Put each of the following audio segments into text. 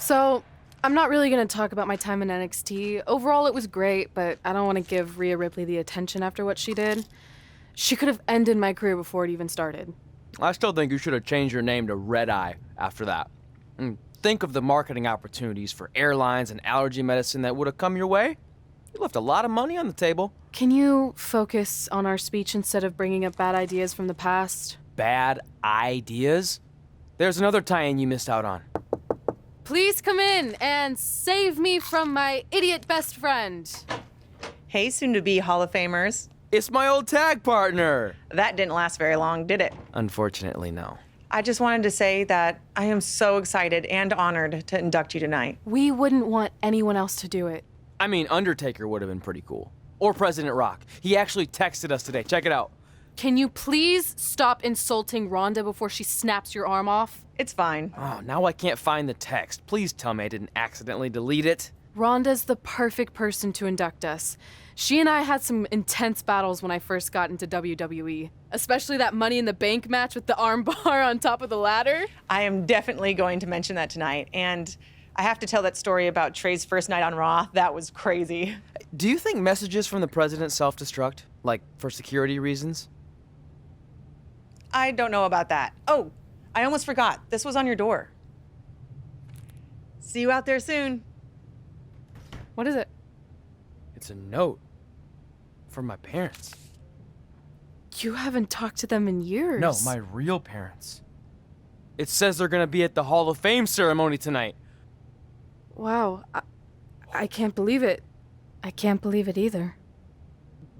So, I'm not really gonna talk about my time in NXT. Overall, it was great, but I don't want to give Rhea Ripley the attention after what she did. She could have ended my career before it even started. I still think you should have changed your name to Red Eye after that. And think of the marketing opportunities for airlines and allergy medicine that would have come your way. You left a lot of money on the table. Can you focus on our speech instead of bringing up bad ideas from the past? Bad ideas? There's another tie-in you missed out on. Please come in and save me from my idiot best friend. Hey, soon-to-be Hall of Famers. It's my old tag partner. That didn't last very long, did it? Unfortunately, no. I just wanted to say that I am so excited and honored to induct you tonight. We wouldn't want anyone else to do it. I mean, Undertaker would have been pretty cool. Or President Rock. He actually texted us today. Check it out. Can you please stop insulting Rhonda before she snaps your arm off? It's fine. Oh, now I can't find the text. Please tell me I didn't accidentally delete it. Rhonda's the perfect person to induct us. She and I had some intense battles when I first got into WWE, especially that Money in the Bank match with the arm bar on top of the ladder. I am definitely going to mention that tonight, and I have to tell that story about Trey's first night on Raw. That was crazy. Do you think messages from the president self-destruct? Like, for security reasons? I don't know about that. Oh, I almost forgot. This was on your door. See you out there soon. What is it? It's a note. From my parents. You haven't talked to them in years. No, my real parents. It says they're gonna be at the Hall of Fame ceremony tonight. Wow, I can't believe it. I can't believe it either.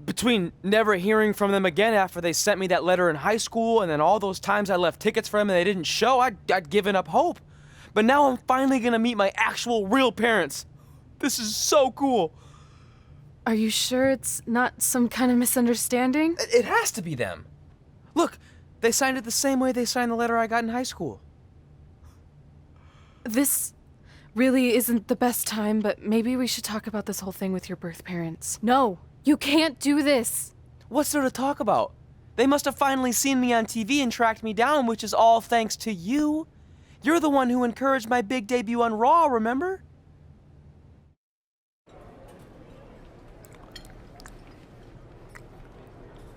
Between never hearing from them again after they sent me that letter in high school and then all those times I left tickets for them and they didn't show, I'd given up hope. But now I'm finally gonna meet my actual real parents. This is so cool. Are you sure it's not some kind of misunderstanding? It has to be them. Look, they signed it the same way they signed the letter I got in high school. This really isn't the best time, but maybe we should talk about this whole thing with your birth parents. No, you can't do this. What's there to talk about? They must have finally seen me on TV and tracked me down, which is all thanks to you. You're the one who encouraged my big debut on Raw, remember?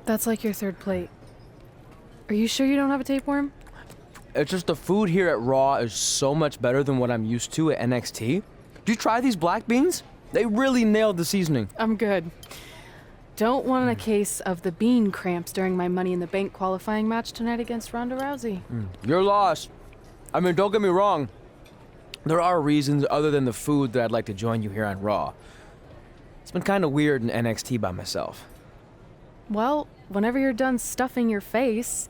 That's like your third plate. Are you sure you don't have a tapeworm? It's just the food here at Raw is so much better than what I'm used to at NXT. Did you try these black beans? They really nailed the seasoning. I'm good. Don't want a case of the bean cramps during my Money in the Bank qualifying match tonight against Ronda Rousey. You're lost. I mean, don't get me wrong. There are reasons other than the food that I'd like to join you here on Raw. It's been kind of weird in NXT by myself. Well, whenever you're done stuffing your face,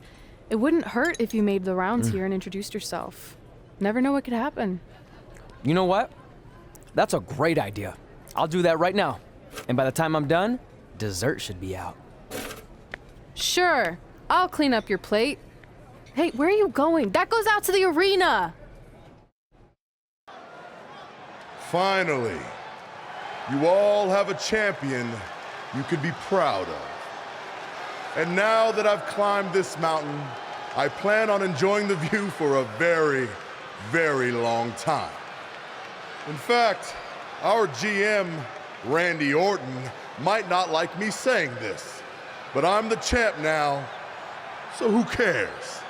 it wouldn't hurt if you made the rounds here and introduced yourself. Never know what could happen. You know what? That's a great idea. I'll do that right now. And by the time I'm done, dessert should be out. Sure, I'll clean up your plate. Hey, where are you going? That goes out to the arena! Finally, you all have a champion you could be proud of. And now that I've climbed this mountain, I plan on enjoying the view for a very, very long time. In fact, our GM, Randy Orton, might not like me saying this, but I'm the champ now, so who cares?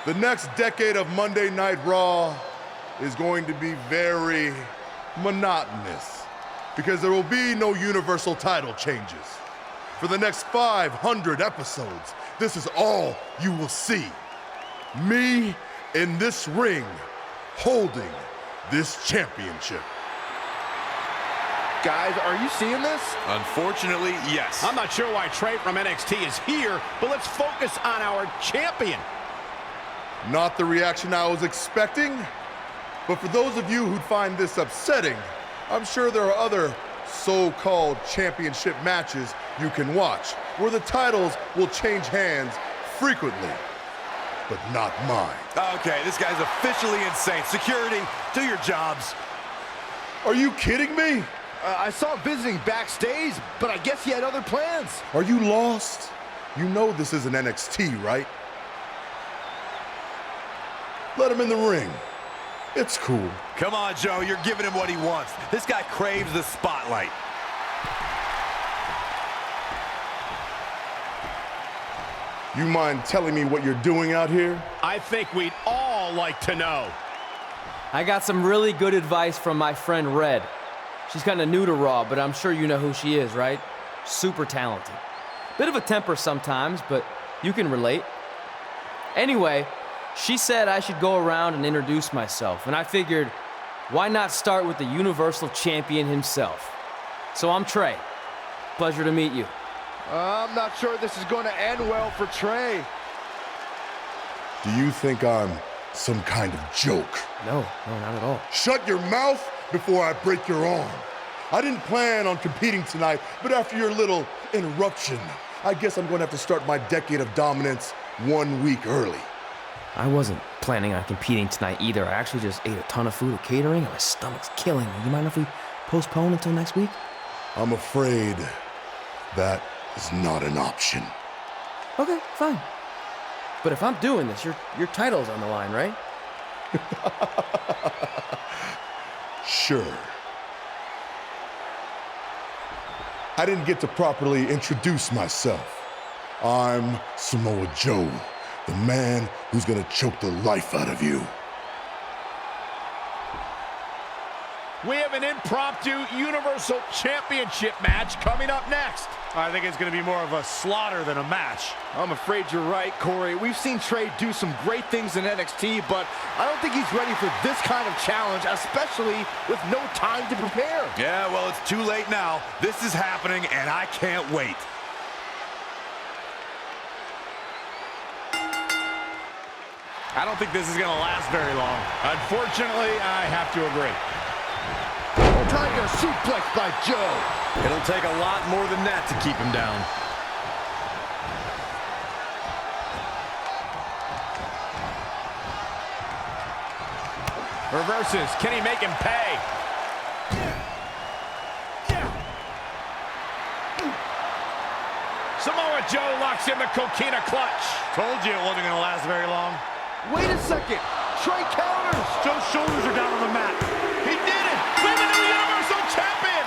The next decade of Monday Night Raw is going to be very monotonous because there will be no universal title changes. For the next 500 episodes, this is all you will see. Me in this ring, holding this championship. Guys, are you seeing this? Unfortunately, yes. I'm not sure why Trey from NXT is here, but let's focus on our champion. Not the reaction I was expecting, but for those of you who'd find this upsetting, I'm sure there are other so-called championship matches you can watch where the titles will change hands frequently, but not mine. Okay, this guy's officially insane. Security, do your jobs. Are you kidding me? I saw him visiting backstage, but I guess he had other plans. Are you lost? You know this isn't NXT, right? Let him in the ring. It's cool. Come on, Joe, you're giving him what he wants. This guy craves the spotlight. You mind telling me what you're doing out here? I think we'd all like to know. I got some really good advice from my friend Red. She's kind of new to Raw, but I'm sure you know who she is, right? Super talented. Bit of a temper sometimes, but you can relate. Anyway, she said I should go around and introduce myself, and I figured, why not start with the Universal Champion himself? So I'm Trey. Pleasure to meet you. I'm not sure this is going to end well for Trey. Do you think I'm some kind of joke? No, not at all. Shut your mouth before I break your arm. I didn't plan on competing tonight, but after your little interruption, I guess I'm going to have to start my decade of dominance 1 week early. I wasn't planning on competing tonight either. I actually just ate a ton of food at catering, and my stomach's killing me. You mind if we postpone until next week? I'm afraid that is not an option. Okay, fine. But if I'm doing this, your title's on the line, right? Sure. I didn't get to properly introduce myself. I'm Samoa Joe, the man who's gonna choke the life out of you. We have an impromptu Universal Championship match coming up next. I think it's going to be more of a slaughter than a match. I'm afraid you're right, Corey. We've seen Trey do some great things in NXT, but I don't think he's ready for this kind of challenge, especially with no time to prepare. Yeah, well, it's too late now. This is happening, and I can't wait. I don't think this is going to last very long. Unfortunately, I have to agree. Tiger suplex by Joe. It'll take a lot more than that to keep him down. Reverses. Can he make him pay? Samoa Joe locks in the coquina clutch. Told you it wasn't going to last very long. Wait a second. Trey counters. Joe's shoulders are down on the mat. He did it! We have a new Universal Champion!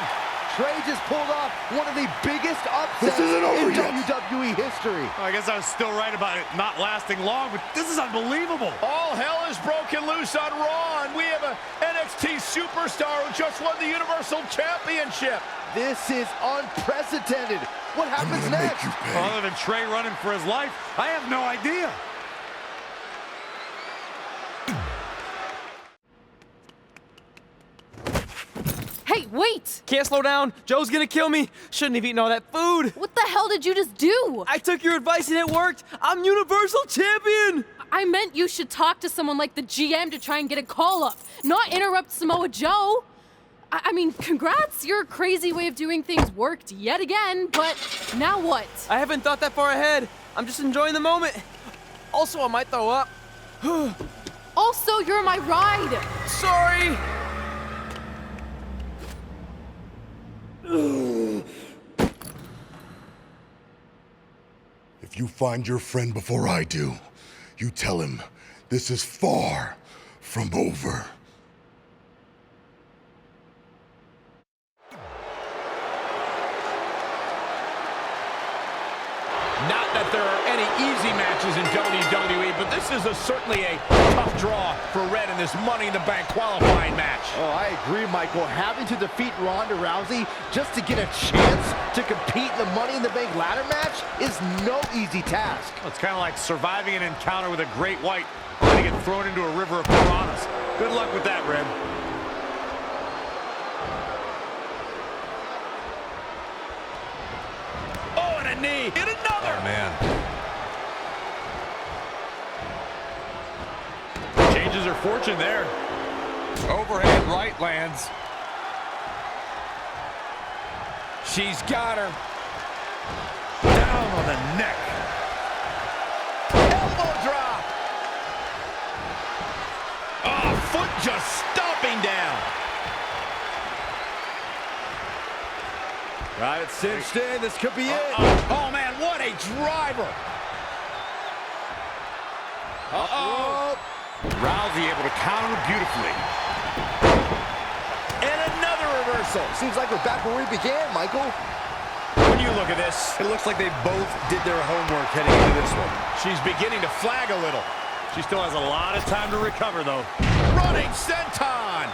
Trey just pulled off one of the biggest upsets This isn't over in yet. WWE history. I guess I was still right about it not lasting long, but this is unbelievable. All hell is broken loose on Raw, and we have an NXT superstar who just won the Universal Championship. This is unprecedented. What I'm happens gonna next? make you pay. Other than Trey running for his life, I have no idea. Hey, wait! Can't slow down. Joe's gonna kill me. Shouldn't have eaten all that food. What the hell did you just do? I took your advice and it worked. I'm Universal Champion. I meant you should talk to someone like the GM to try and get a call up, not interrupt Samoa Joe. I mean, congrats, your crazy way of doing things worked yet again, but now what? I haven't thought that far ahead. I'm just enjoying the moment. Also, I might throw up. Also, you're my ride. Sorry. If you find your friend before I do, you tell him this is far from over. Not that there are any easy matches in WWE, but this is certainly a tough draw for Red in this Money in the Bank qualifying match. Oh, I agree, Michael. Having to defeat Ronda Rousey just to get a chance to compete in the Money in the Bank ladder match is no easy task. Well, it's kind of like surviving an encounter with a great white and to get thrown into a river of piranhas. Good luck with that, Red. Oh, and a knee. Hit another. Oh, man. Changes her fortune there. Overhead right lands. She's got her. Down on the neck. Elbow drop. Oh, foot just stomping down. Got it cinched in. This could be it. Oh, man, what a driver. Uh-oh. Rousey able to counter beautifully. And another reversal. Seems like we're back where we began, Michael. When you look at this, it looks like they both did their homework heading into this one. She's beginning to flag a little. She still has a lot of time to recover, though. Running senton.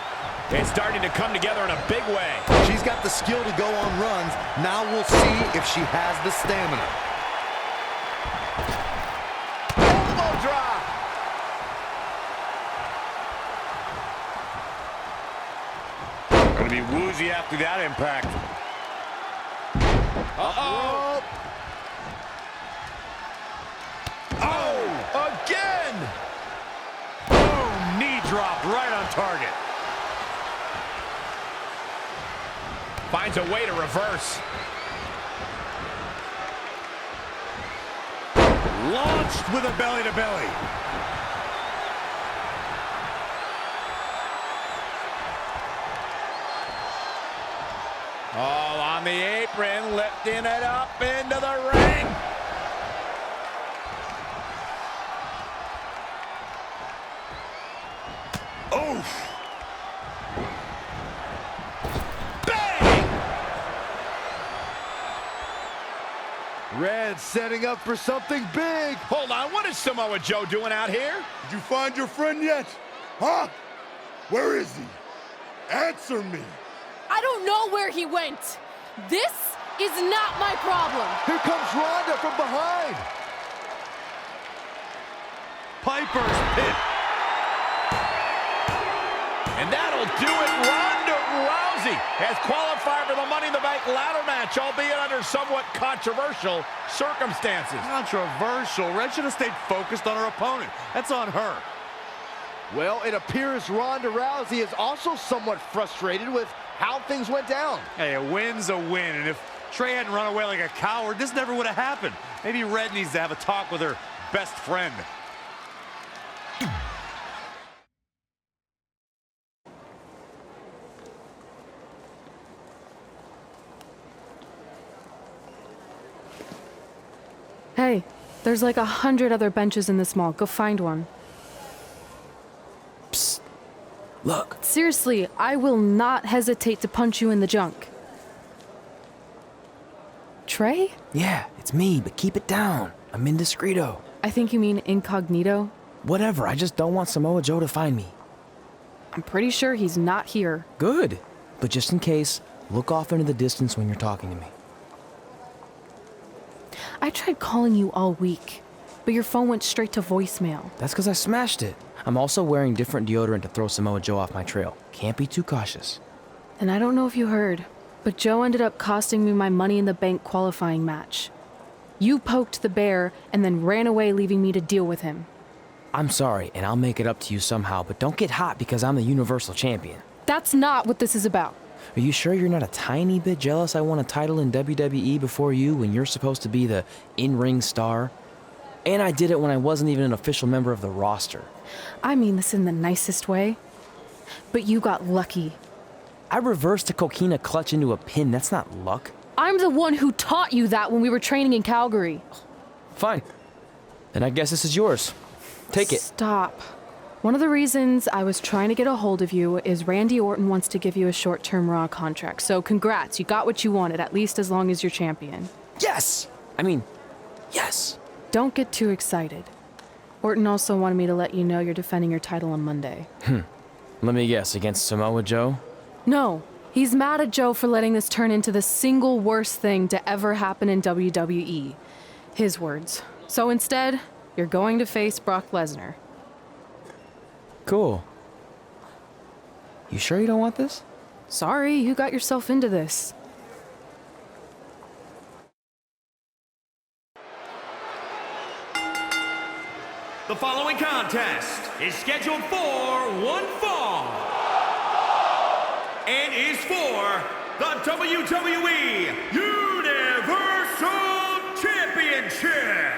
It's starting to come together in a big way. She's got the skill to go on runs. Now we'll see if she has the stamina. Elbow drop. Going to be woozy after that impact. Uh-oh. Oh, again. Boom, knee drop right on target. Finds a way to reverse. Launched with a belly-to-belly. Oh, on the apron, lifting it up into the ring. Oof. Red setting up for something big. Hold on, what is Samoa Joe doing out here? Did you find your friend yet? Huh? Where is he? Answer me. I don't know where he went. This is not my problem. Here comes Ronda from behind. Piper's pit. And that'll do it. Ronda Rousey has qualified for the Money in the Bank ladder match, albeit under somewhat controversial circumstances. Controversial. Red should have stayed focused on her opponent. That's on her. Well, it appears Ronda Rousey is also somewhat frustrated with how things went down. Hey, a win's a win, and if Trey hadn't run away like a coward, this never would have happened. Maybe Red needs to have a talk with her best friend. Hey, there's like 100 other benches in this mall. Go find one. Psst. Look. Seriously, I will not hesitate to punch you in the junk. Trey? Yeah, it's me, but keep it down. I'm indiscreto. I think you mean incognito. Whatever, I just don't want Samoa Joe to find me. I'm pretty sure he's not here. Good. But just in case, look off into the distance when you're talking to me. I tried calling you all week, but your phone went straight to voicemail. That's because I smashed it. I'm also wearing different deodorant to throw Samoa Joe off my trail. Can't be too cautious. And I don't know if you heard, but Joe ended up costing me my Money in the Bank qualifying match. You poked the bear and then ran away, leaving me to deal with him. I'm sorry, and I'll make it up to you somehow, but don't get hot because I'm the Universal Champion. That's not what this is about. Are you sure you're not a tiny bit jealous I won a title in WWE before you when you're supposed to be the in-ring star? And I did it when I wasn't even an official member of the roster. I mean this in the nicest way. But you got lucky. I reversed a coquina clutch into a pin. That's not luck. I'm the one who taught you that when we were training in Calgary. Fine. Then I guess this is yours. Take it. Stop. One of the reasons I was trying to get a hold of you is Randy Orton wants to give you a short-term Raw contract. So congrats, you got what you wanted, at least as long as you're champion. Yes! I mean, yes. Don't get too excited. Orton also wanted me to let you know you're defending your title on Monday. Let me guess, against Samoa Joe? No, he's mad at Joe for letting this turn into the single worst thing to ever happen in WWE. His words. So instead, you're going to face Brock Lesnar. Cool. You sure you don't want this? Sorry, you got yourself into this. The following contest is scheduled for one fall and is for the WWE Universal Championship.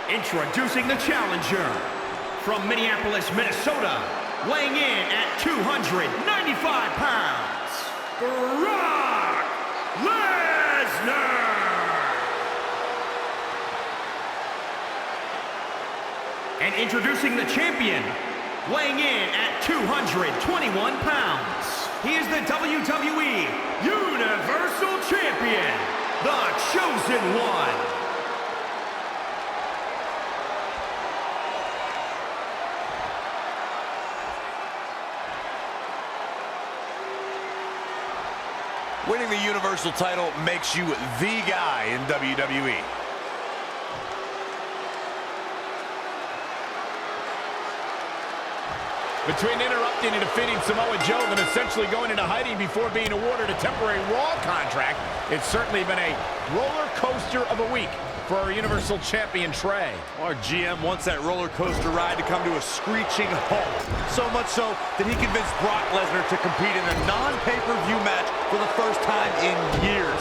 Introducing the challenger from Minneapolis, Minnesota, weighing in at 295 pounds, Brock Lesnar. And introducing the champion, weighing in at 221 pounds, he is the WWE Universal Champion, the Chosen One. Winning the Universal title makes you the guy in WWE. Between interrupting and defeating Samoa Joe and essentially going into hiding before being awarded a temporary Raw contract, it's certainly been a roller coaster of a week for our Universal Champion Trey. Our GM wants that roller coaster ride to come to a screeching halt. So much so that he convinced Brock Lesnar to compete in a non-pay-per-view match for the first time in years.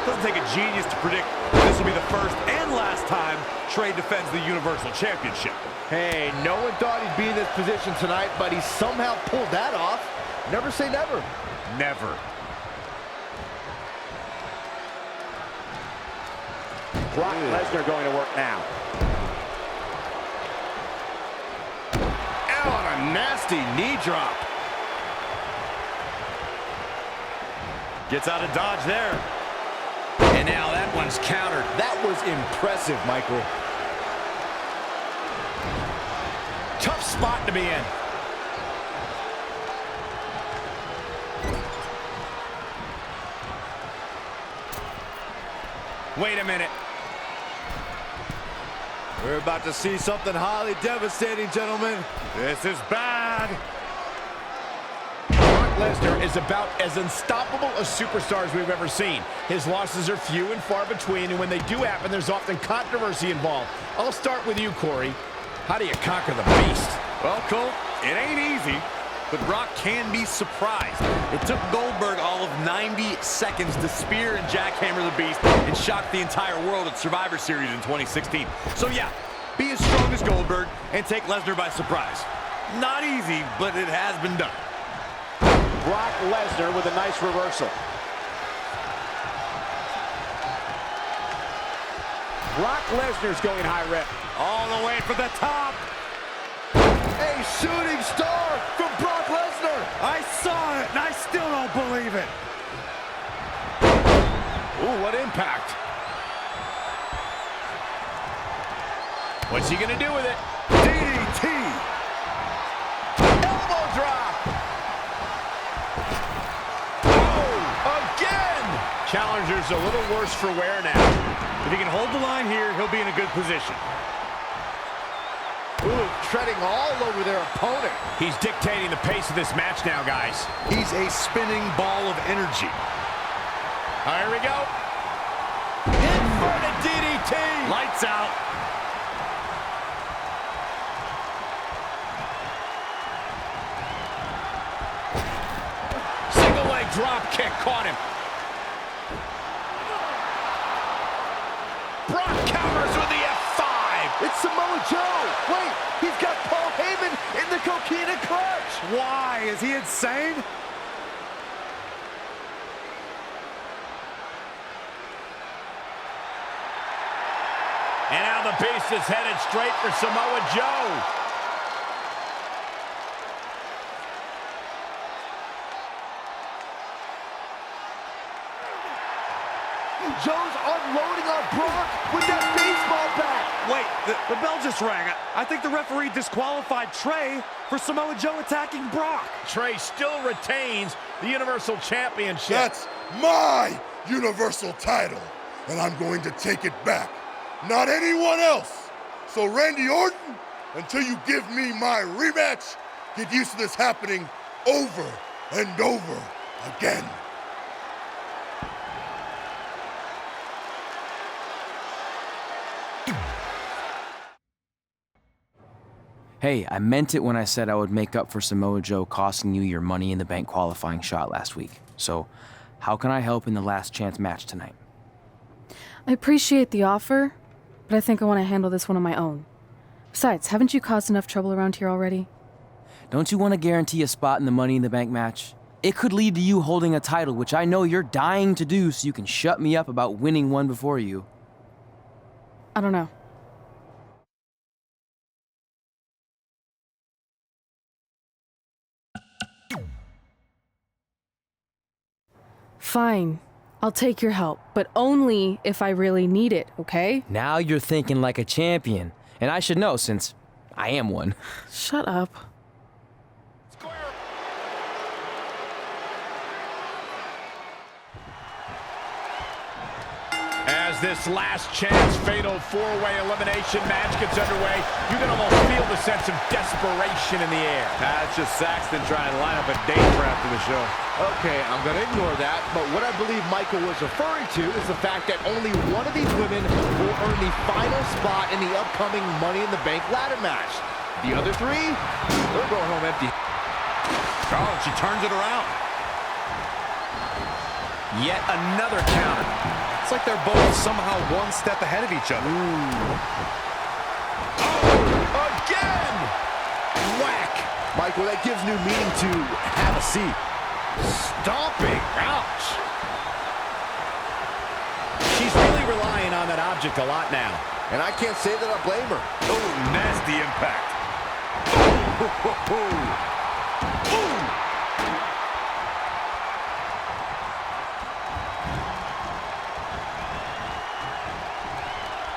Doesn't take a genius to predict this will be the first and last time Trey defends the Universal Championship. Hey, no one thought he'd be in this position tonight, but he somehow pulled that off. Never say never. Never. Brock Lesnar going to work now. Out a nasty knee drop. Gets out of dodge there. And now that one's countered. That was impressive, Michael. Tough spot to be in. Wait a minute. We're about to see something highly devastating, gentlemen. This is bad. Brock Lesnar is about as unstoppable a superstar as we've ever seen. His losses are few and far between, and when they do happen, there's often controversy involved. I'll start with you, Corey. How do you conquer the beast? Well, Cole, it ain't easy, but Brock can be surprised. It took Goldberg all of 90 seconds to spear and jackhammer the Beast and shock the entire world at Survivor Series in 2016. So yeah, be as strong as Goldberg and take Lesnar by surprise. Not easy, but it has been done. Brock Lesnar with a nice reversal. Brock Lesnar's going high rep. All the way for the top. A shooting star from Brock Lesnar. I saw it, and I still don't believe it. Ooh, what impact. What's he gonna do with it? DDT. Elbow drop. Oh, again! Challenger's a little worse for wear now. If he can hold the line here, he'll be in a good position. Ooh, treading all over their opponent. He's dictating the pace of this match now, guys. He's a spinning ball of energy. All right, here we go. Inverted DDT. Lights out. Single leg drop kick caught him. Brock counters with the F5. It's Samoa Joe. Wait, he's got Paul Heyman in the coquina clutch. Why? Is he insane? And now the Beast is headed straight for Samoa Joe. Joe's unloading on Brock with that baseball bat. Wait, the bell just rang. I think the referee disqualified Trey for Samoa Joe attacking Brock. Trey still retains the Universal Championship. That's my Universal title, and I'm going to take it back. Not anyone else. So Randy Orton, until you give me my rematch, get used to this happening over and over again. Hey, I meant it when I said I would make up for Samoa Joe costing you your Money in the Bank qualifying shot last week. So, how can I help in the last chance match tonight? I appreciate the offer, but I think I want to handle this one on my own. Besides, haven't you caused enough trouble around here already? Don't you want to guarantee a spot in the Money in the Bank match? It could lead to you holding a title, which I know you're dying to do so you can shut me up about winning one before you. I don't know. Fine. I'll take your help, but only if I really need it, okay? Now you're thinking like a champion, and I should know since I am one. Shut up. As this last chance fatal four-way elimination match gets underway, you can almost feel the sense of desperation in the air. That's just Saxton trying to line up a date for after the show. Okay, I'm going to ignore that, but what I believe Michael was referring to is the fact that only one of these women will earn the final spot in the upcoming Money in the Bank ladder match. The other three, they're going home empty. Oh, she turns it around. Yet another counter. It's like they're both somehow one step ahead of each other. Oh, again! Whack! Michael, that gives new meaning to have a seat. Stomping. Ouch. She's really relying on that object a lot now. And I can't say that I blame her. Oh, nasty impact.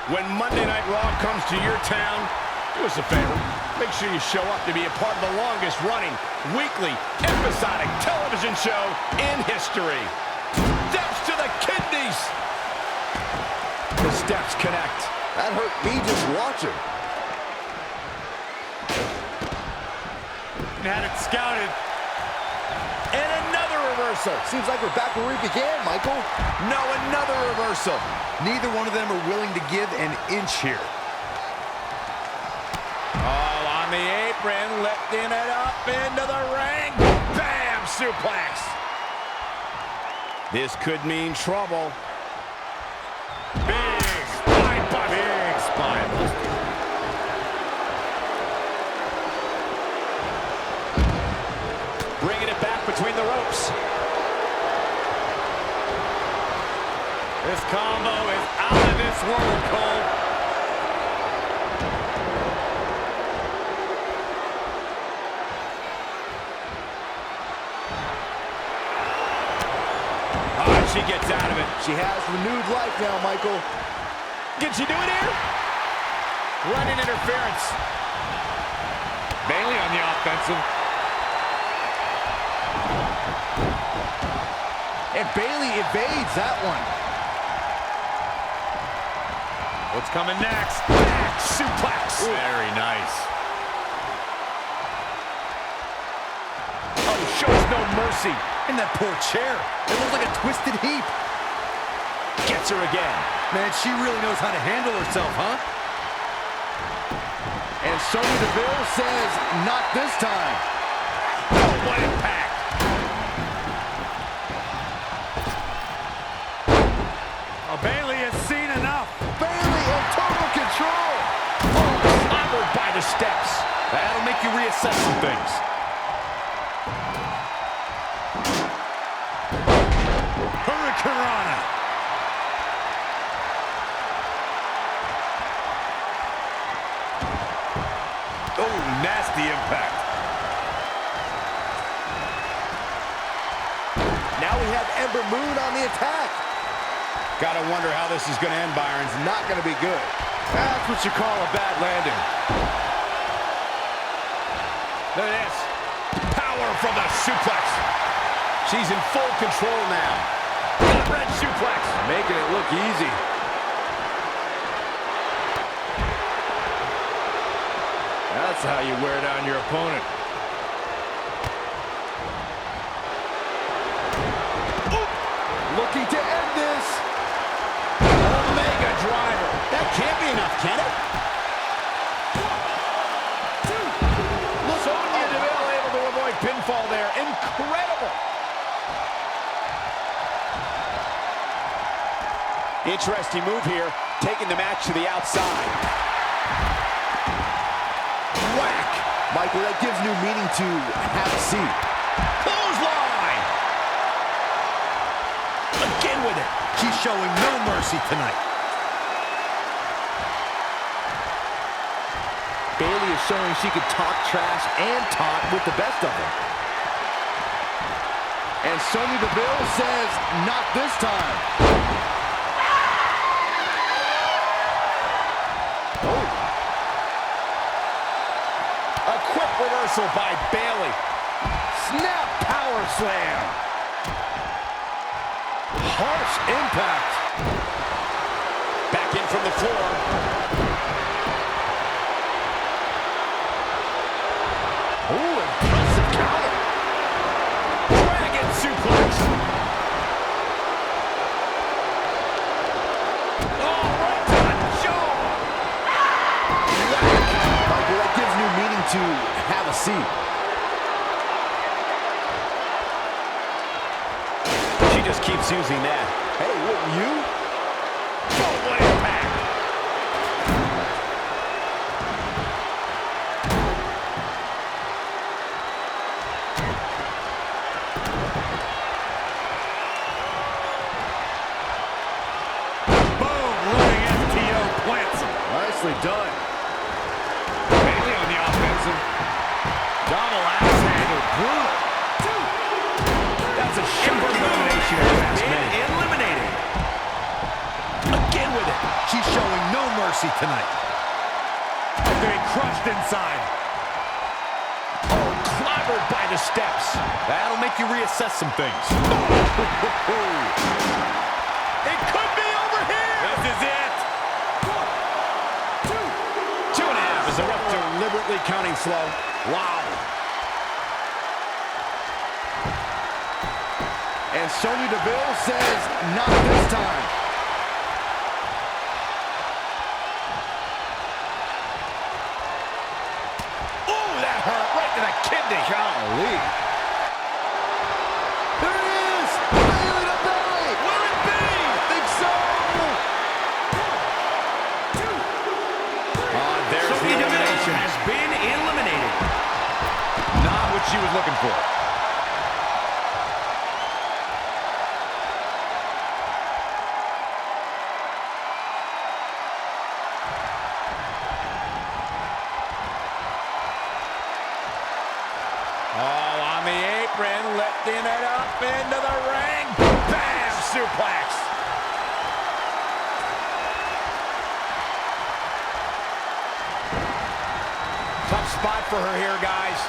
When Monday Night Raw comes to your town, do us a favor. Make sure you show up to be a part of the longest-running, weekly, episodic television show in history. Steps to the kidneys. The steps connect. That hurt me just watching. Had it scouted. And another reversal. Seems like we're back where we began, Michael. No, another reversal. Neither one of them are willing to give an inch here. Oh, on the apron, lifting it up into the ring. Bam! Suplex. This could mean trouble. Big spine buster. Big spine buster. Bringing it back between the ropes. This combo is out of this world, Cole. Oh, she gets out of it. She has renewed life now, Michael. Can she do it here? Running interference. Bayley on the offensive. And Bayley evades that one. What's coming next? Back suplex. Very nice. Oh, shows no mercy. And that poor chair. It looks like a twisted heap. Gets her again. Man, she really knows how to handle herself, huh? And Sonya Deville says, not this time. Oh, what impact. Bayley has seen enough. Bayley in total control. Oh, clobbered by the steps. That'll make you reassess some things. Hurricanrana. Oh, nasty impact. Now we have Ember Moon on the attack. Gotta wonder how this is gonna end, Byron's. Not gonna be good. That's what you call a bad landing. Look at this. Power from the suplex. She's in full control now. Red suplex. Making it look easy. That's how you wear down your opponent. Looking to end this. Omega driver. That can't be enough, can it? Sonya Deville able to avoid pinfall there. Incredible. Interesting move here, taking the match to the outside. Michael, that gives new meaning to have a seat. Clothesline! Again with it. She's showing no mercy tonight. Bayley is showing she can talk trash and taunt with the best of them. And Sonya Deville says, not this time. Oh. A quick reversal by Bayley. Snap power slam. Harsh impact. Back in from the floor. Oh, impressive counter. Dragon suplex. Oh, right to the jaw. Michael, that gives new meaning to have a seat. She just keeps using that. Hey, wouldn't you? Total impact. Boom, running FTO plants him. Nicely done. Bayley on the offensive. Double axe handle, brutal. That's a shot elimination. Been eliminated. Again with it. She's showing no mercy tonight. Being crushed inside. Oh, clobbered by the steps. That'll make you reassess some things. It could be over here. This is it. 2.5 is the ref deliberately counting slow. Wow. And Sonya Deville says, not this time. Ooh, that hurt right to the kidney. Golly. There it is! Bayley to belly! Will it be? I think so! There's the elimination. Has been eliminated. Not what she was looking for. Oh, on the apron, lifting it up into the ring. Bam! Suplex. Tough spot for her here, guys.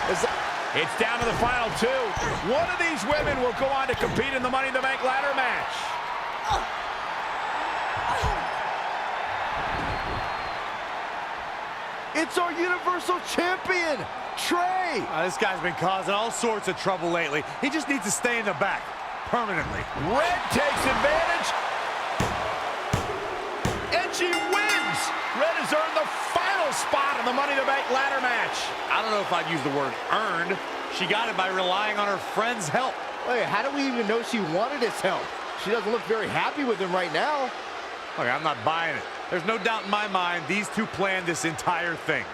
It's down to the final two. One of these women will go on to compete in the Money in the Bank ladder match. It's our Universal Champion, Trey! This guy's been causing all sorts of trouble lately. He just needs to stay in the back permanently. Red takes advantage. And she wins. Red has earned the final spot in the Money in the Bank ladder match. I don't know if I'd use the word earned. She got it by relying on her friend's help. Wait, how do we even know she wanted his help? She doesn't look very happy with him right now. Look, I'm not buying it. There's no doubt in my mind these two planned this entire thing.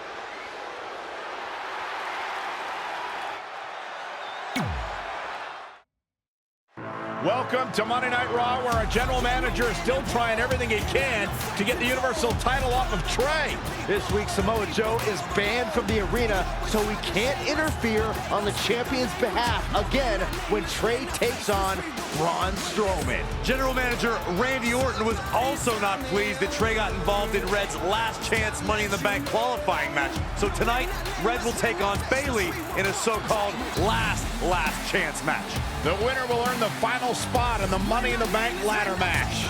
Welcome to Monday Night Raw, where our general manager is still trying everything he can to get the Universal title off of Trey. This week, Samoa Joe is banned from the arena, so he can't interfere on the champion's behalf again when Trey takes on Braun Strowman. General Manager Randy Orton was also not pleased that Trey got involved in Red's last chance Money in the Bank qualifying match. So tonight, Red will take on Bayley in a so-called last chance match. The winner will earn the final spot in the Money in the Bank ladder match.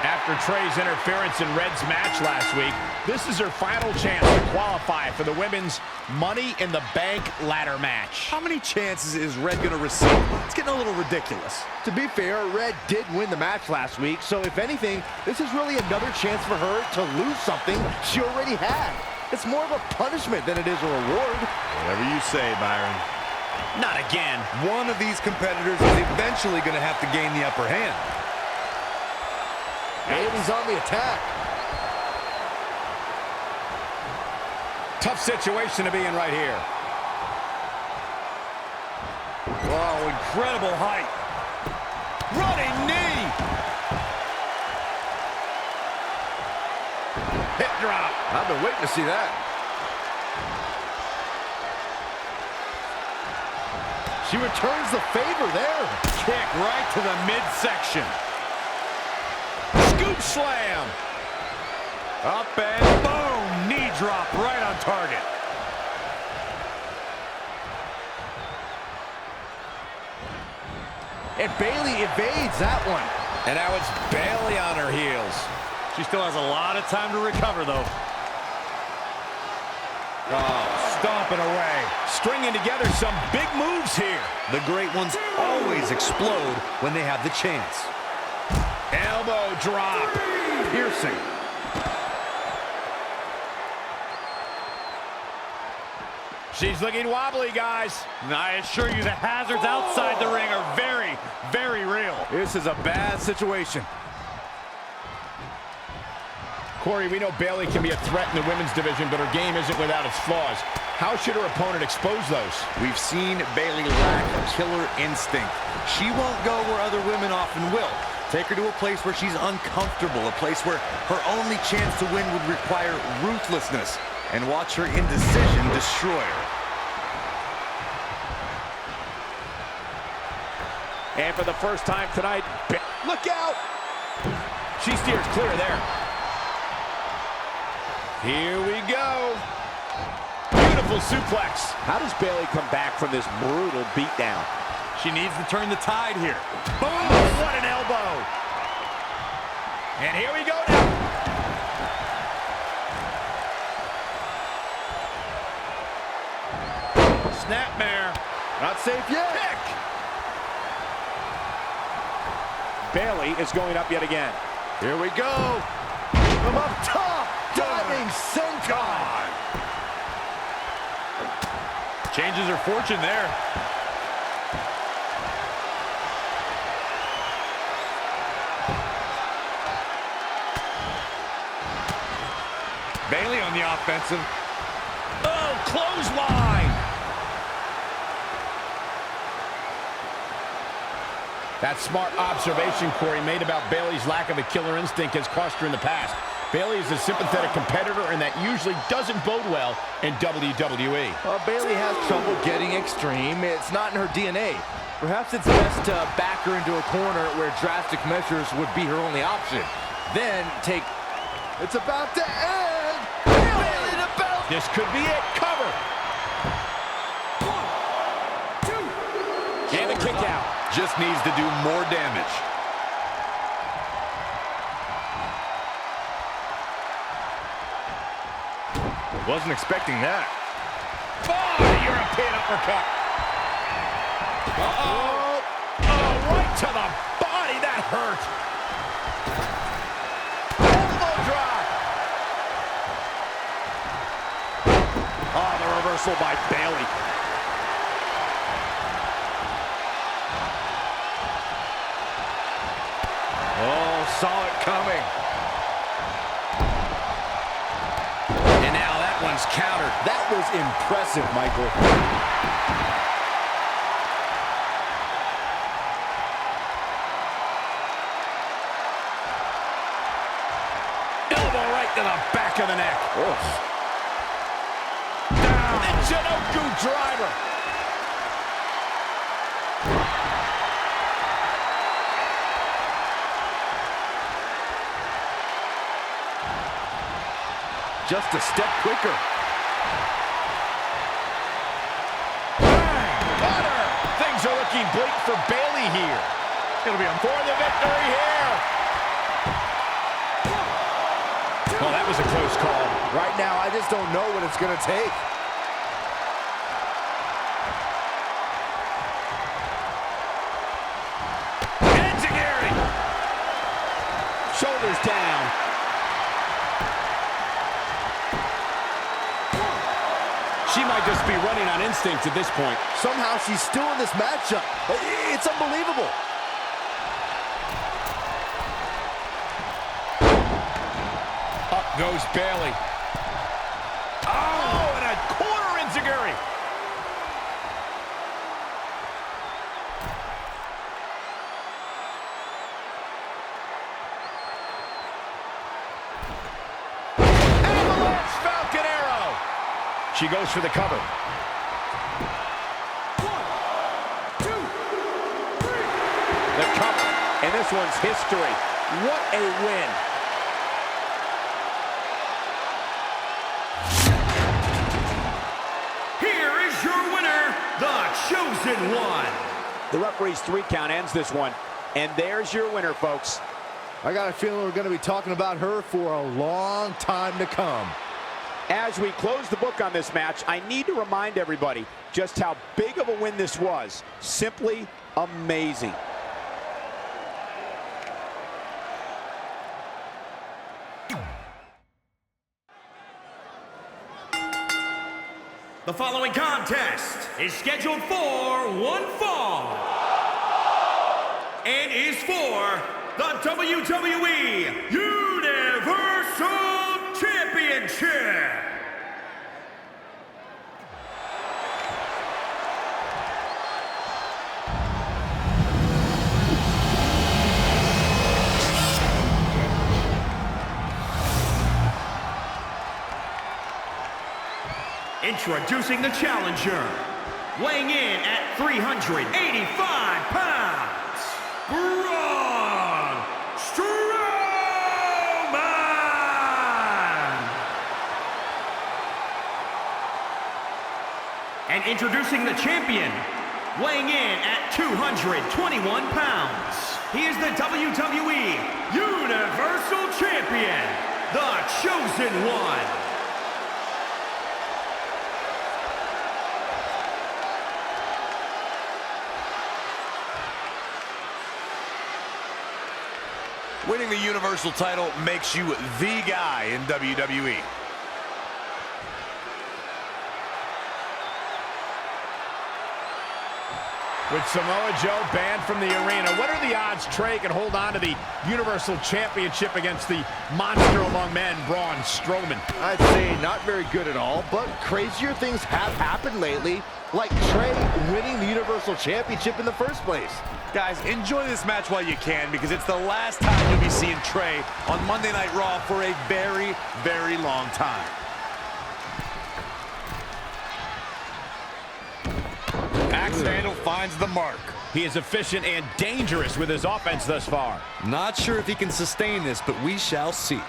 After Trey's interference in Red's match last week, this is her final chance to qualify for the women's Money in the Bank ladder match. How many chances is Red going to receive? It's getting a little ridiculous. To be fair, Red did win the match last week, so if anything, this is really another chance for her to lose something she already had. It's more of a punishment than it is a reward. Whatever you say, Byron. Not again. One of these competitors is eventually going to have to gain the upper hand. Bayley's on the attack. Tough situation to be in right here. Oh, incredible height. Running knee. Hip drop. I've been waiting to see that. She returns the favor there. Kick right to the midsection. Scoop slam. Up and boom. Knee drop right on target. And Bayley evades that one. And now it's Bayley on her heels. She still has a lot of time to recover, though. Oh, stomping away. Stringing together some big moves here. The great ones always explode when they have the chance. Elbow drop. Piercing. She's looking wobbly, guys. And I assure you the hazards outside the ring are very, very real. This is a bad situation. Corey, we know Bayley can be a threat in the women's division, but her game isn't without its flaws. How should her opponent expose those? We've seen Bayley lack killer instinct. She won't go where other women often will. Take her to a place where she's uncomfortable, a place where her only chance to win would require ruthlessness, and watch her indecision destroy her. And for the first time tonight, look out! She steers clear there. Here we go. Beautiful suplex. How does Bayley come back from this brutal beatdown? She needs to turn the tide here. Boom! What an elbow! And here we go now. Snapmare. Not safe yet. Kick. Bayley is going up yet again. Here we go. From up top. Diving senton. Changes her fortune there. Bayley on the offensive. Oh, clothesline! That smart observation Corey made about Bayley's lack of a killer instinct has cost her in the past. Bayley is a sympathetic competitor, and that usually doesn't bode well in WWE. Well, Bayley has trouble getting extreme. It's not in her DNA. Perhaps it's best to back her into a corner where drastic measures would be her only option. Then take... It's about to end! Bayley the belt! This could be it. Cover! 1, 2... And a kick out. Just needs to do more damage. Wasn't expecting that. Oh, European uppercut. Uh-oh. Oh, right to the body. That hurt. Elbow drop. Oh, the reversal by Bayley. Oh, saw it coming. And now that one's countered. That was impressive, Michael. Elbow right to the back of the neck. Down. And Jinoku driver. Just a step quicker. Cutter. Things are looking bleak for Bayley here. It'll be for the victory here. Well, that was a close call. Right now, I just don't know what it's going to take. Enziguri. Shoulders down. She might just be running on instinct at this point. Somehow she's still in this matchup. It's unbelievable. goes Bayley. Oh, and a corner enziguri. Avalanche Falcon Arrow. She goes for the cover. 1, 2, 3. The cover, and this one's history. What a win. Here is your winner, the Chosen One. The referee's 3 count ends this one. And there's your winner, folks. I got a feeling we're going to be talking about her for a long time to come. As we close the book on this match, I need to remind everybody just how big of a win this was. Simply amazing. The following contest is scheduled for one fall and is for the WWE Universal Championship. Introducing the challenger, weighing in at 385 pounds, Braun Strowman! And introducing the champion, weighing in at 221 pounds, he is the WWE Universal Champion, the Chosen One. Winning the Universal title makes you the guy in WWE. With Samoa Joe banned from the arena, what are the odds Trey can hold on to the Universal Championship against the monster among men, Braun Strowman? I'd say not very good at all, but crazier things have happened lately, like Trey winning the Universal Championship in the first place. Guys, enjoy this match while you can, because it's the last time you'll be seeing Trey on Monday Night Raw for a very, very long time. Axe handle finds the mark. He is efficient and dangerous with his offense thus far. Not sure if he can sustain this, but we shall see.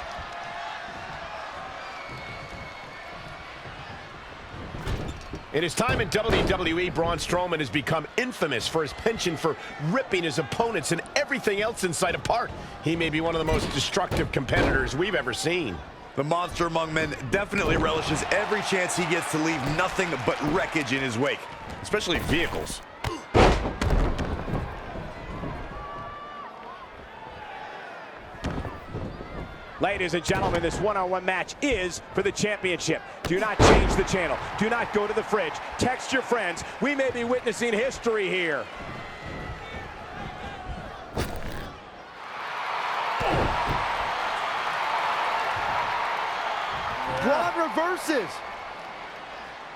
In his time in WWE, Braun Strowman has become infamous for his penchant for ripping his opponents and everything else in sight apart. He may be one of the most destructive competitors we've ever seen. The monster among men definitely relishes every chance he gets to leave nothing but wreckage in his wake, especially vehicles. Ladies and gentlemen, this one-on-one match is for the championship. Do not change the channel. Do not go to the fridge. Text your friends. We may be witnessing history here. Braun reverses.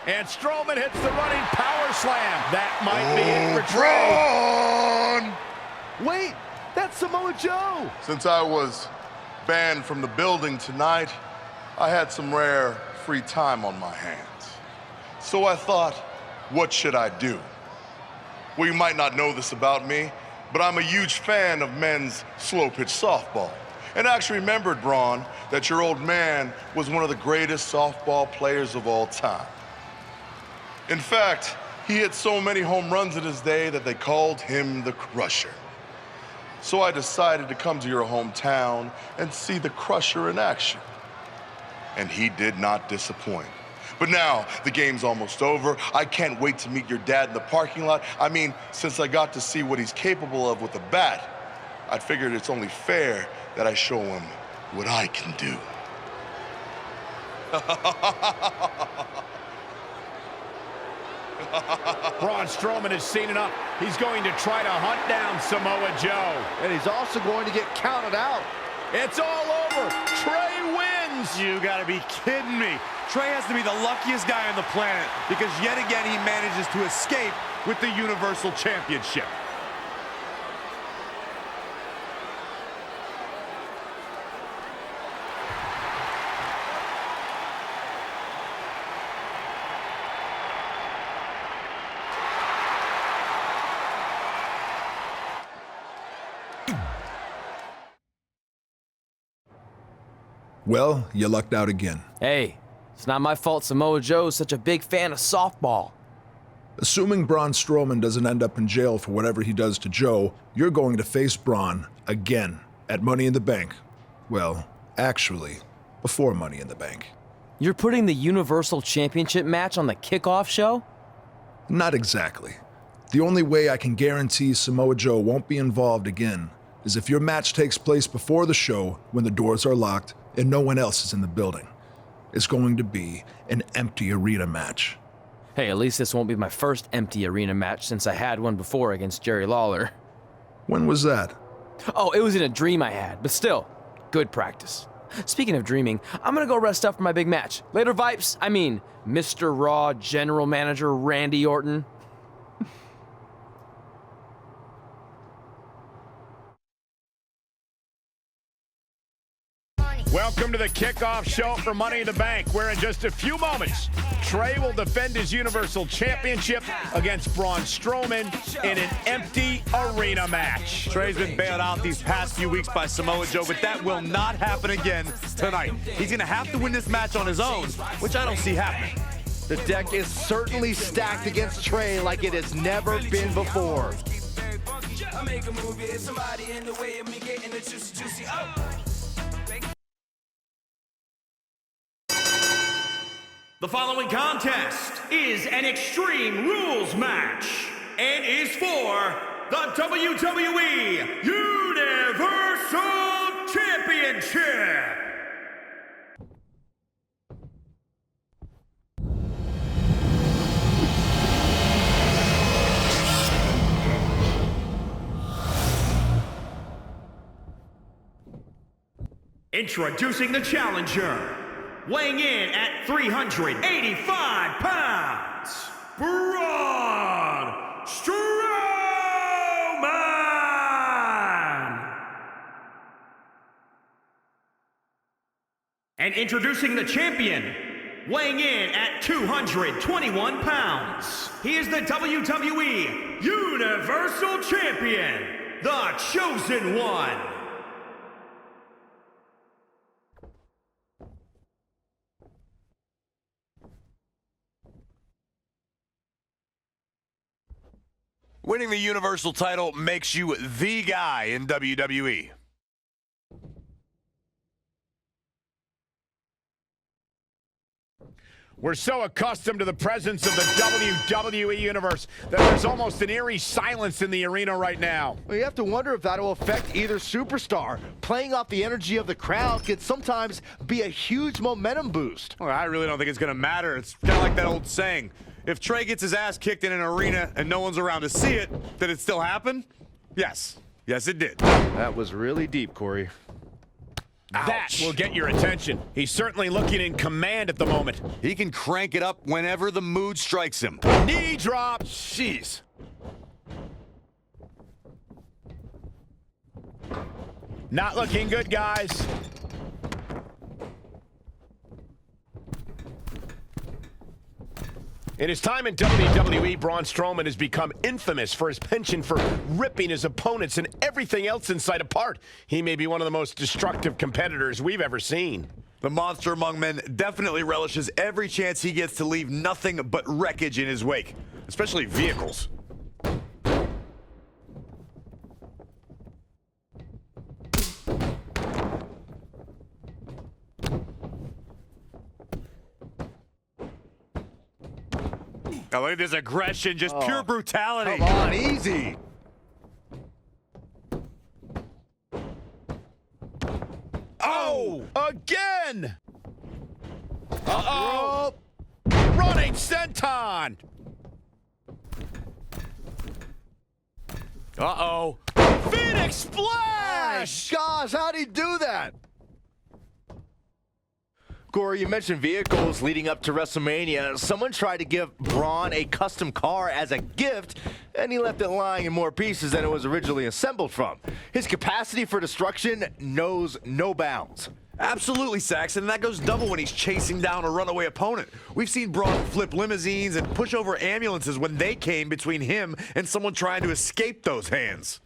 And Strowman hits the running power slam. That might be it for Trey. Braun! Wait, that's Samoa Joe. Since I was banned from the building tonight, I had some rare free time on my hands. So I thought, what should I do? Well, you might not know this about me, but I'm a huge fan of men's slow-pitch softball. And I actually remembered, Braun, that your old man was one of the greatest softball players of all time. In fact, he hit so many home runs in his day that they called him the Crusher. So I decided to come to your hometown and see the Crusher in action. And he did not disappoint. But now, the game's almost over. I can't wait to meet your dad in the parking lot. I mean, since I got to see what he's capable of with a bat, I figured it's only fair that I show him what I can do. Braun Strowman has seen enough. He's going to try to hunt down Samoa Joe. And he's also going to get counted out. It's all over. Trey wins. You gotta be kidding me. Trey has to be the luckiest guy on the planet because yet again he manages to escape with the Universal Championship. Well, you lucked out again. Hey, it's not my fault Samoa Joe's such a big fan of softball. Assuming Braun Strowman doesn't end up in jail for whatever he does to Joe, you're going to face Braun again at Money in the Bank. Well, actually, before Money in the Bank. You're putting the Universal Championship match on the kickoff show? Not exactly. The only way I can guarantee Samoa Joe won't be involved again is if your match takes place before the show when the doors are locked and no one else is in the building. It's going to be an empty arena match. Hey, at least this won't be my first empty arena match since I had one before against Jerry Lawler. When was that? Oh, it was in a dream I had, but still, good practice. Speaking of dreaming, I'm gonna go rest up for my big match. Later, Vipes. I mean, Mr. Raw General Manager Randy Orton. Welcome to the kickoff show for Money in the Bank, where in just a few moments, Trey will defend his Universal Championship against Braun Strowman in an empty arena match. Trey's been bailed out these past few weeks by Samoa Joe, but that will not happen again tonight. He's gonna have to win this match on his own, which I don't see happening. The deck is certainly stacked against Trey like it has never been before. The following contest is an Extreme Rules match and is for the WWE Universal Championship. Introducing the challenger, weighing in at 385 pounds, Braun Strowman! And introducing the champion, weighing in at 221 pounds, he is the WWE Universal Champion, the Chosen One. Winning the Universal title makes you the guy in WWE. We're so accustomed to the presence of the WWE Universe that there's almost an eerie silence in the arena right now. Well, you have to wonder if that'll affect either superstar. Playing off the energy of the crowd can sometimes be a huge momentum boost. Well, I really don't think it's going to matter. It's kind of like that old saying. If Trey gets his ass kicked in an arena and no one's around to see it, did it still happen? Yes. Yes, it did. That was really deep, Corey. That will get your attention. He's certainly looking in command at the moment. He can crank it up whenever the mood strikes him. Knee drop. Jeez. Not looking good, guys. In his time in WWE, Braun Strowman has become infamous for his penchant for ripping his opponents and everything else in sight apart. He may be one of the most destructive competitors we've ever seen. The monster among men definitely relishes every chance he gets to leave nothing but wreckage in his wake, especially vehicles. Now look at this aggression, just pure brutality. Come on, easy. Oh, again! Uh-oh! Running senton! Uh-oh. Phoenix splash! Gosh, how'd he do that? Corey, you mentioned vehicles leading up to WrestleMania. Someone tried to give Braun a custom car as a gift, and he left it lying in more pieces than it was originally assembled from. His capacity for destruction knows no bounds. Absolutely, Saxon, and that goes double when he's chasing down a runaway opponent. We've seen Braun flip limousines and push over ambulances when they came between him and someone trying to escape those hands.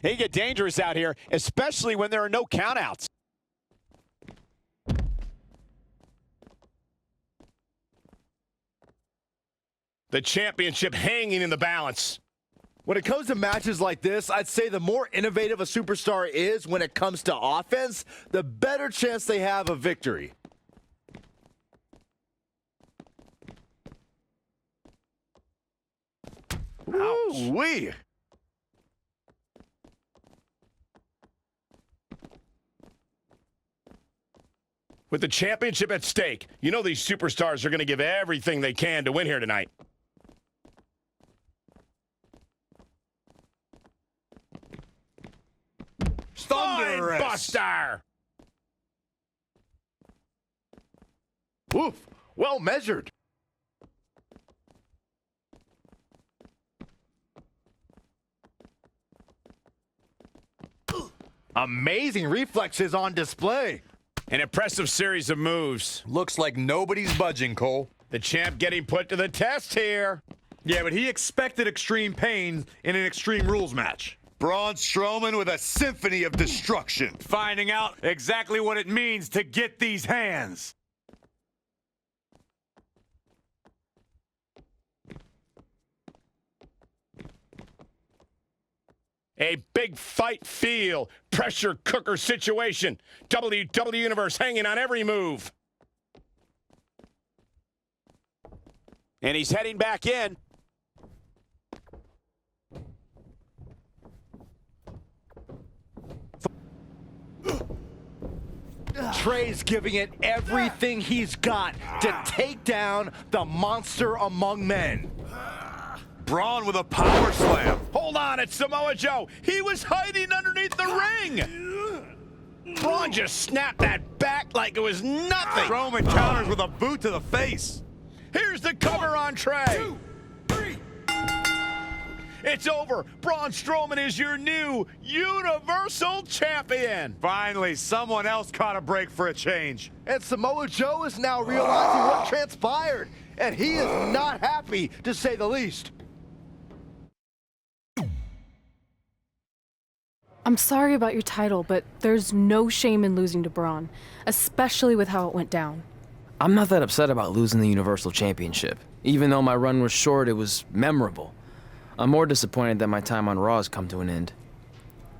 It can get dangerous out here, especially when there are no countouts. The championship hanging in the balance. When it comes to matches like this, I'd say the more innovative a superstar is when it comes to offense, the better chance they have of victory. Ouch-wee. With the championship at stake, you know these superstars are going to give everything they can to win here tonight. Thunderous. Buster! Oof, well measured. Amazing reflexes on display. An impressive series of moves. Looks like nobody's budging, Cole. The champ getting put to the test here. Yeah, but he expected extreme pain in an Extreme Rules match. Braun Strowman with a symphony of destruction. Finding out exactly what it means to get these hands. A big fight feel, pressure cooker situation. WWE Universe hanging on every move. And he's heading back in. Trey's giving it everything he's got to take down the monster among men. Braun with a power slam. Hold on, it's Samoa Joe. He was hiding underneath the ring. Braun just snapped that back like it was nothing. Strowman counters with a boot to the face. Here's the cover on Trey. 2, 3. It's over. Braun Strowman is your new Universal Champion. Finally, someone else caught a break for a change. And Samoa Joe is now realizing what transpired, and he is not happy, to say the least. I'm sorry about your title, but there's no shame in losing to Braun, especially with how it went down. I'm not that upset about losing the Universal Championship. Even though my run was short, it was memorable. I'm more disappointed that my time on Raw has come to an end.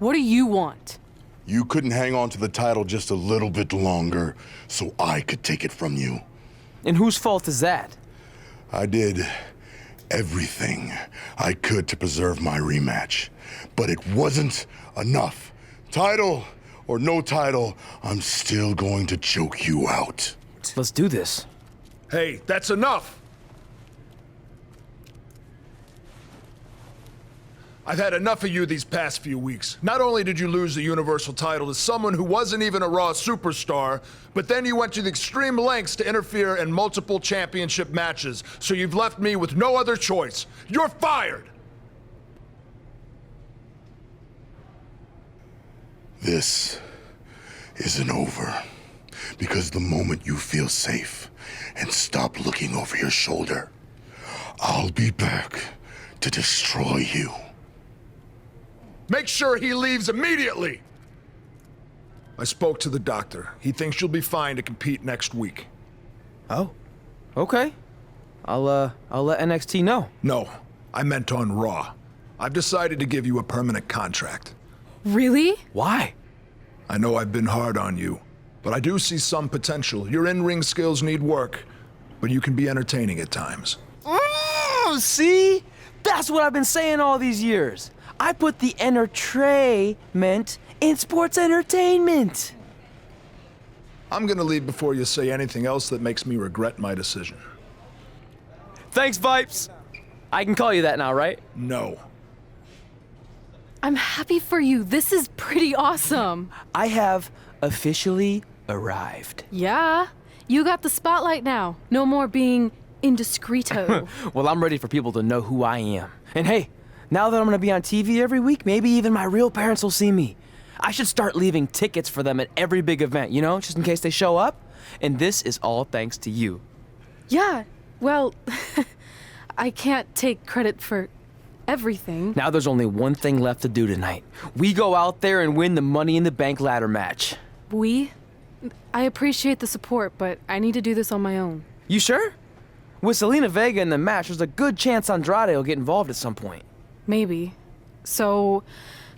What do you want? You couldn't hang on to the title just a little bit longer so I could take it from you. And whose fault is that? I did everything I could to preserve my rematch, but it wasn't enough. Title or no title, I'm still going to choke you out. Let's do this. Hey, that's enough! I've had enough of you these past few weeks. Not only did you lose the Universal title to someone who wasn't even a Raw superstar, but then you went to the extreme lengths to interfere in multiple championship matches, so you've left me with no other choice. You're fired! This isn't over, because the moment you feel safe and stop looking over your shoulder, I'll be back to destroy you. Make sure he leaves immediately! I spoke to the doctor. He thinks you'll be fine to compete next week. Oh, okay. I'll let NXT know. No, I meant on Raw. I've decided to give you a permanent contract. Really? Why? I know I've been hard on you, but I do see some potential. Your in-ring skills need work, but you can be entertaining at times. See? That's what I've been saying all these years. I put the entertainment in sports entertainment. I'm gonna leave before you say anything else that makes me regret my decision. Thanks, Vipes. I can call you that now, right? No. I'm happy for you. This is pretty awesome. I have officially arrived. Yeah, you got the spotlight now. No more being indiscreto. Well, I'm ready for people to know who I am. And hey, now that I'm gonna be on TV every week, maybe even my real parents will see me. I should start leaving tickets for them at every big event, you know, just in case they show up. And this is all thanks to you. Yeah, well, I can't take credit for everything. Now there's only one thing left to do tonight. We go out there and win the Money in the Bank ladder match. I appreciate the support, but I need to do this on my own. You sure? With Selena Vega in the match, there's a good chance Andrade will get involved at some point. Maybe. So,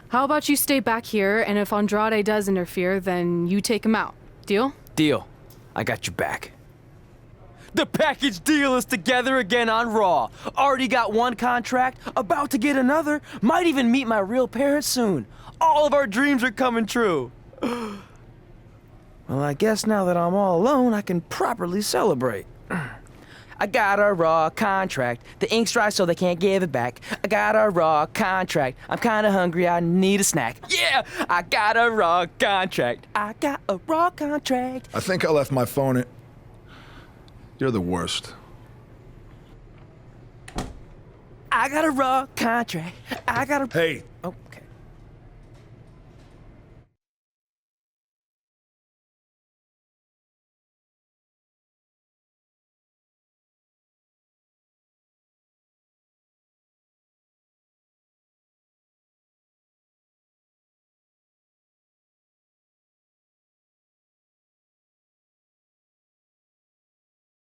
how about you stay back here, and if Andrade does interfere, then you take him out. Deal? Deal. I got your back. The package deal is together again on Raw. Already got one contract, about to get another, might even meet my real parents soon. All of our dreams are coming true. Well, I guess now that I'm all alone, I can properly celebrate. I got a Raw contract. The ink's dry so they can't give it back. I got a Raw contract. I'm kinda hungry, I need a snack. Yeah, I got a Raw contract. I got a Raw contract. I think I left my phone in. You're the worst. I got a Raw contract. I got a... Hey, Oh.